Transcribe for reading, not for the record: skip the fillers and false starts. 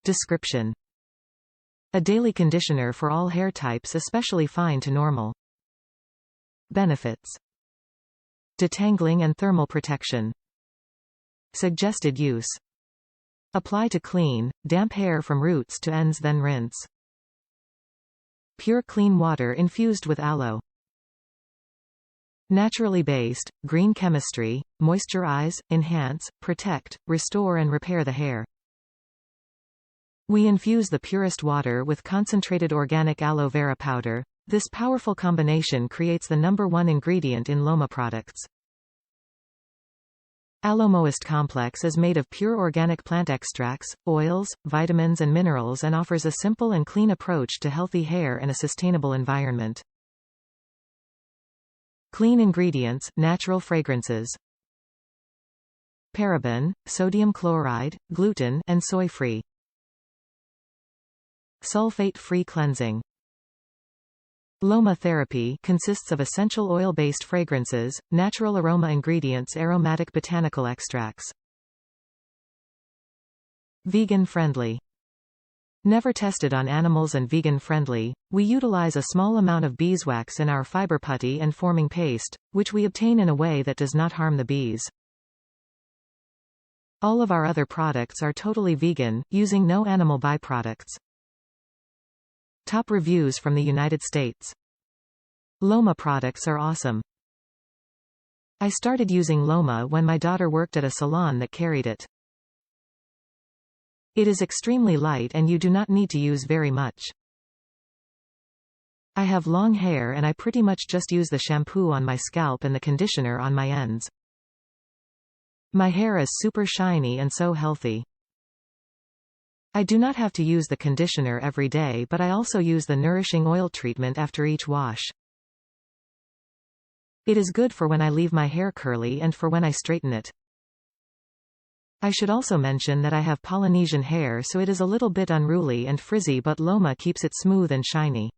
Description: a daily conditioner for all hair types, especially fine to normal. Benefits: detangling and thermal protection. Suggested use: apply to clean, damp hair from roots to ends, then rinse. Pure clean water infused with aloe. Naturally based, green chemistry, moisturize, enhance, protect, restore and repair the hair. We infuse the purest water with concentrated organic aloe vera powder. This powerful combination creates the #1 ingredient in Loma products. Aloemoist Complex is made of pure organic plant extracts, oils, vitamins and minerals, and offers a simple and clean approach to healthy hair and a sustainable environment. Clean ingredients, natural fragrances. Paraben, sodium chloride, gluten, and soy-free. Sulfate-free cleansing. LOMATherapy consists of essential oil-based fragrances, natural aroma ingredients, aromatic botanical extracts. Vegan-friendly. Never tested on animals and vegan-friendly, we utilize a small amount of beeswax in our fiber putty and forming paste, which we obtain in a way that does not harm the bees. All of our other products are totally vegan, using no animal byproducts. Top reviews from the United States. Loma products are awesome. I started using Loma when my daughter worked at a salon that carried it. It is extremely light and you do not need to use very much. I have long hair and I pretty much just use the shampoo on my scalp and the conditioner on my ends. My hair is super shiny and so healthy. I do not have to use the conditioner every day, but I also use the nourishing oil treatment after each wash. It is good for when I leave my hair curly and for when I straighten it. I should also mention that I have Polynesian hair, so it is a little bit unruly and frizzy, but Loma keeps it smooth and shiny.